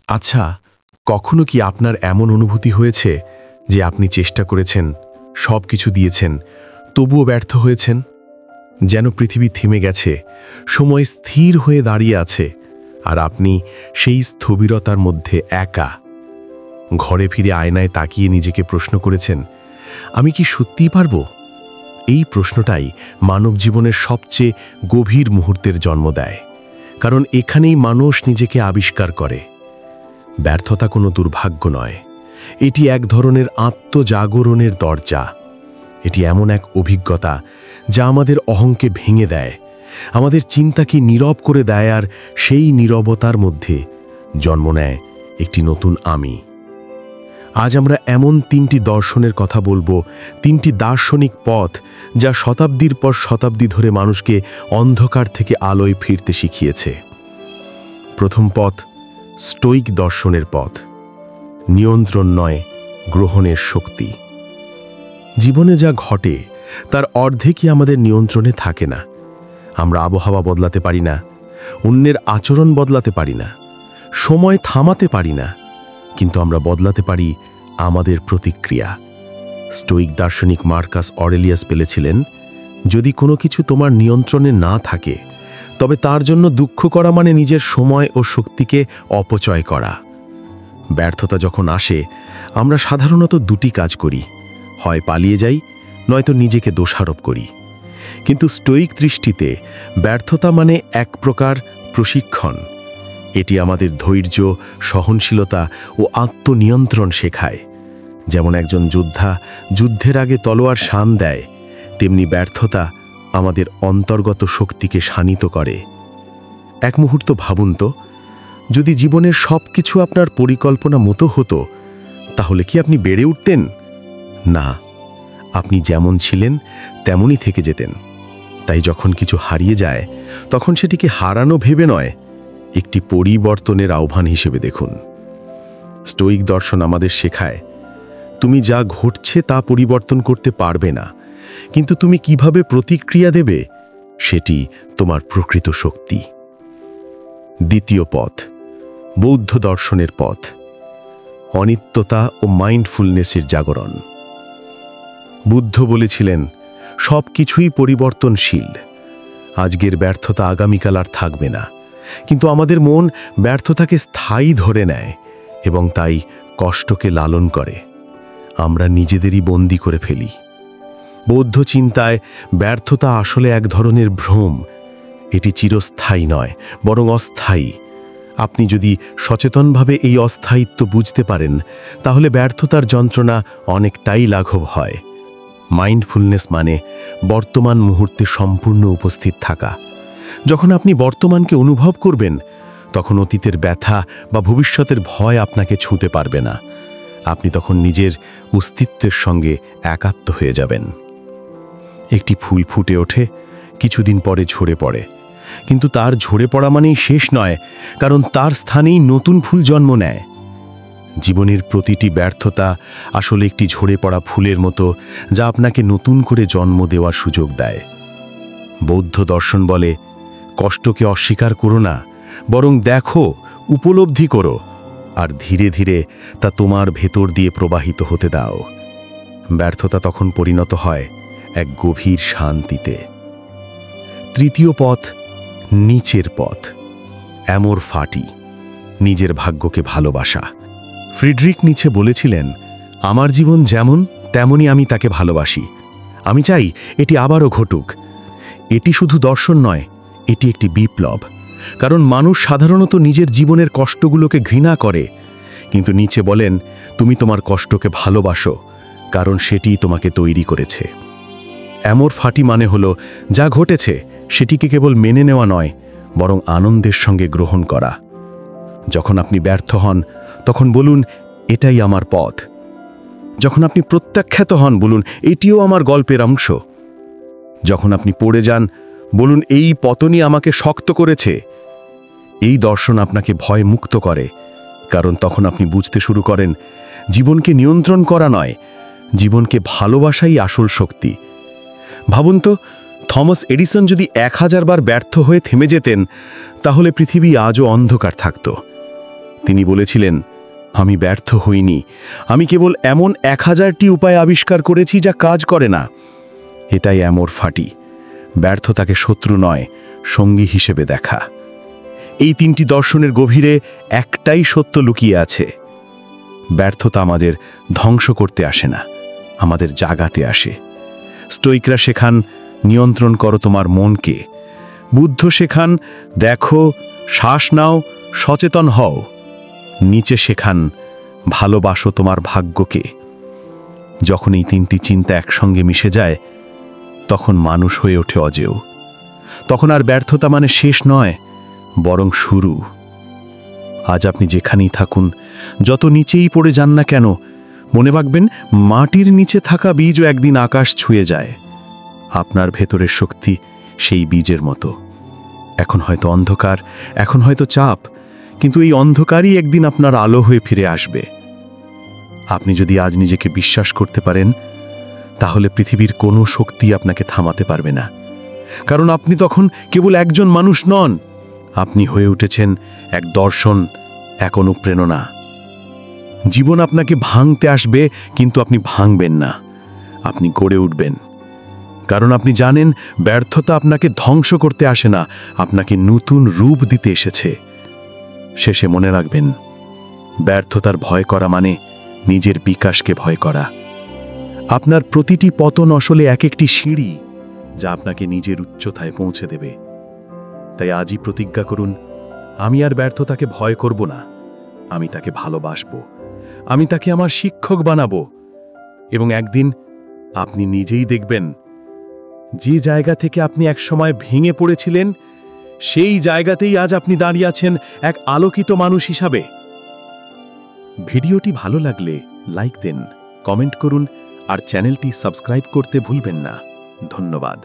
আচ্ছা, কখনো কি আপনার এমন অনুভূতি হয়েছে যে আপনি চেষ্টা করেছেন, সব কিছু দিয়েছেন, তবুও ব্যর্থ হয়েছেন? যেন পৃথিবী থেমে গেছে, সময় স্থির হয়ে দাঁড়িয়ে আছে, আর আপনি সেই স্থবিরতার মধ্যে একা। ঘরে ফিরে আয়নায় তাকিয়ে নিজেকে প্রশ্ন করেছেন, আমি কি সত্যিই পারব? এই প্রশ্নটাই মানব জীবনের সবচেয়ে গভীর মুহূর্তের জন্ম দেয়, কারণ এখানেই মানুষ নিজেকে আবিষ্কার করে। ব্যর্থতা কোনো দুর্ভাগ্য নয়, এটি এক ধরনের আত্মজাগরণের দরজা। এটি এমন এক অভিজ্ঞতা যা আমাদের অহংকে ভেঙে দেয়, আমাদের চিন্তাকে নীরব করে দেয়, আর সেই নীরবতার মধ্যে জন্ম নেয় একটি নতুন আমি। আজ আমরা এমন তিনটি দর্শনের কথা বলবো, তিনটি দার্শনিক পথ যা শতাব্দীর পর শতাব্দী ধরে মানুষকে অন্ধকার থেকে আলোয় ফিরতে শিখিয়েছে। প্রথম পথ স্টোইক দর্শনের পথ। নিয়ন্ত্রণ নয়, গ্রহণের শক্তি। জীবনে যা ঘটে তার অর্ধেকই আমাদের নিয়ন্ত্রণে থাকে না। আমরা আবহাওয়া বদলাতে পারি না, অন্যের আচরণ বদলাতে পারি না, সময় থামাতে পারি না, কিন্তু আমরা বদলাতে পারি আমাদের প্রতিক্রিয়া। স্টোইক দার্শনিক মার্কাস অরেলিয়াস বলেছিলেন, যদি কোনো কিছু তোমার নিয়ন্ত্রণে না থাকে, তবে তার জন্য দুঃখ করা মানে নিজের সময় ও শক্তিকে অপচয় করা। ব্যর্থতা যখন আসে, আমরা সাধারণত দুটি কাজ করি, হয় পালিয়ে যাই, নয়তো নিজেকে দোষারোপ করি। কিন্তু স্টোইক দৃষ্টিতে ব্যর্থতা মানে এক প্রকার প্রশিক্ষণ। এটি আমাদের ধৈর্য, সহনশীলতা ও আত্মনিয়ন্ত্রণ শেখায়। যেমন একজন যোদ্ধা যুদ্ধের আগে তলোয়ার শান দেয়, তেমনি ব্যর্থতা আমাদের অন্তর্গত শক্তিকে শানিত করে। এক মুহূর্ত ভাবুন তো, যদি জীবনের সব কিছু আপনার পরিকল্পনা মতো হতো, তাহলে কি আপনি বেড়ে উঠতেন? না, আপনি যেমন ছিলেন তেমনই থেকে যেতেন। তাই যখন কিছু হারিয়ে যায়, তখন সেটিকে হারানো ভেবে নয়, একটি পরিবর্তনের আহ্বান হিসেবে দেখুন। স্টোইক দর্শন আমাদের শেখায়, তুমি যা ঘটছে তা পরিবর্তন করতে পারবে না, কিন্তু তুমি কিভাবে প্রতিক্রিয়া দেবে সেটি তোমার প্রকৃত শক্তি। দ্বিতীয় পথ বৌদ্ধ দর্শনের পথ। অনিত্যতা ও মাইন্ডফুলনেসের জাগরণ। বুদ্ধ বলেছিলেন, সব কিছুই পরিবর্তনশীল। আজকের ব্যর্থতা আগামীকাল আর থাকবে না, কিন্তু আমাদের মন ব্যর্থতাকে স্থায়ী ধরে নেয় এবং তাই কষ্টকে লালন করে। আমরা নিজেদেরই বন্দী করে ফেলি। বৌদ্ধ চিন্তায় ব্যর্থতা আসলে এক ধরনের ভ্রম। এটি চিরস্থায়ী নয়, বরং অস্থায়ী। আপনি যদি সচেতনভাবে এই অস্থায়িত্ব বুঝতে পারেন, তাহলে ব্যর্থতার যন্ত্রণা অনেকটাই লাঘব হয়। মাইন্ডফুলনেস মানে বর্তমান মুহূর্তে সম্পূর্ণ উপস্থিত থাকা। যখন আপনি বর্তমানকে অনুভব করবেন, তখন অতীতের ব্যথা বা ভবিষ্যতের ভয় আপনাকে ছুঁতে পারবে না। আপনি তখন নিজের অস্তিত্বের সঙ্গে একাত্ম হয়ে যাবেন। একটি ফুল ফুটে ওঠে, কিছুদিন পরে ঝরে পড়ে, কিন্তু তার ঝরে পড়া মানেই শেষ নয়, কারণ তার স্থানেই নতুন ফুল জন্ম নেয়। জীবনের প্রতিটি ব্যর্থতা আসলে একটি ঝরে পড়া ফুলের মতো, যা আপনাকে নতুন করে জন্ম দেওয়ার সুযোগ দেয়। বৌদ্ধ দর্শন বলে, কষ্টকে অস্বীকার করো না, বরং দেখো, উপলব্ধি করো, আর ধীরে ধীরে তা তোমার ভেতর দিয়ে প্রবাহিত হতে দাও। ব্যর্থতা তখন পরিণত হয় এক গভীর শান্তিতে। তৃতীয় পথ নিচের পথ। অ্যামোর ফাটি, নিজের ভাগ্যকে ভালোবাসা। ফ্রিডরিখ নিছে বলেছিলেন, আমার জীবন যেমন তেমনই আমি তাকে ভালোবাসি। আমি চাই এটি আবারও ঘটুক। এটি শুধু দর্শন নয়, এটি একটি বিপ্লব। কারণ মানুষ সাধারণত নিজের জীবনের কষ্টগুলোকে ঘৃণা করে, কিন্তু নিচে বলেন, তুমি তোমার কষ্টকে ভালোবাসো, কারণ সেটিই তোমাকে তৈরি করেছে। অ্যামোর ফাটি মানে হলো, যা ঘটেছে সেটিকে কেবল মেনে নেওয়া নয়, বরং আনন্দের সঙ্গে গ্রহণ করা। যখন আপনি ব্যর্থ হন, তখন বলুন, এটাই আমার পথ। যখন আপনি প্রত্যাখ্যাত হন, বলুন, এটিও আমার গল্পের অংশ। যখন আপনি পড়ে যান, বলুন, এই পতনই আমাকে শক্ত করেছে। এই দর্শন আপনাকে ভয় মুক্ত করে, কারণ তখন আপনি বুঝতে শুরু করেন, জীবনকে নিয়ন্ত্রণ করা নয়, জীবনকে ভালোবাসাই আসল শক্তি। ভাবুন তো, থমাস এডিসন যদি 1000 বার ব্যর্থ হয়ে থেমে যেতেন, তাহলে পৃথিবী আজও অন্ধকার থাকত। তিনি বলেছিলেন, আমি ব্যর্থ হইনি, আমি কেবল এমন 1000টি উপায় আবিষ্কার করেছি যা কাজ করে না। এটাই অ্যামোর ফাটি, ব্যর্থতাকে শত্রু নয়, সঙ্গী হিসেবে দেখা। এই 3টি দর্শনের গভীরে একটাই সত্য লুকিয়ে আছে। ব্যর্থতা আমাদের ধ্বংস করতে আসে না, আমাদের জাগাতে আসে। স্টোইকরা শেখান, নিয়ন্ত্রণ করো তোমার মনকে। বুদ্ধ শেখান, দেখো, শ্বাস নাও, সচেতন হও। নিচে শেখান, ভালোবাসো তোমার ভাগ্যকে। যখন এই 3টি চিন্তা একসঙ্গে মিশে যায়, তখন মানুষ হয়ে ওঠে অজেয়। তখন আর ব্যর্থতা মানে শেষ নয়, বরং শুরু। আজ আপনি যেখানেই থাকুন, যত নিচেই পড়ে যান না কেন, মনে রাখবেন, মাটির নিচে থাকা বীজও একদিন আকাশ ছুঁয়ে যায়। আপনার ভেতরের শক্তি সেই বীজের মতো। এখন হয়তো অন্ধকার, এখন হয়তো চাপ, কিন্তু এই অন্ধকারই একদিন আপনার আলো হয়ে ফিরে আসবে। আপনি যদি আজ নিজেকে বিশ্বাস করতে পারেন, তাহলে পৃথিবীর কোনো শক্তি আপনাকে থামাতে পারবে না। কারণ আপনি তখন কেবল একজন মানুষ নন, আপনি হয়ে উঠেছেন এক দর্শন, এক অনুপ্রেরণা। জীবন আপনাকে ভাঙতে আসবে, কিন্তু আপনি ভাঙবেন না, আপনি গড়ে উঠবেন। কারণ আপনি জানেন, ব্যর্থতা আপনাকে ধ্বংস করতে আসে না, আপনাকে নতুন রূপ দিতে এসেছে। শেষে মনে রাখবেন, ব্যর্থতার ভয় করা মানে নিজের বিকাশকে ভয় করা। আপনার প্রতিটি পতন আসলে এক একটি সিঁড়ি, যা আপনাকে নিজের উচ্চতায় পৌঁছে দেবে। তাই আজই প্রতিজ্ঞা করুন, আমি আর ব্যর্থতাকে ভয় করব না, আমি তাকে ভালোবাসব, আমি তাকে আমার শিক্ষক বানাবো। এবং একদিন আপনি নিজেই দেখবেন, যে জায়গা থেকে আপনি একসময় ভেঙে পড়েছিলেন, সেই জায়গাতেই আজ আপনি দাঁড়িয়ে আছেন এক আলোকিত মানুষ হিসাবে। ভিডিওটি ভালো লাগলে লাইক দেন, কমেন্ট করুন আর চ্যানেলটি সাবস্ক্রাইব করতে ভুলবেন না। ধন্যবাদ।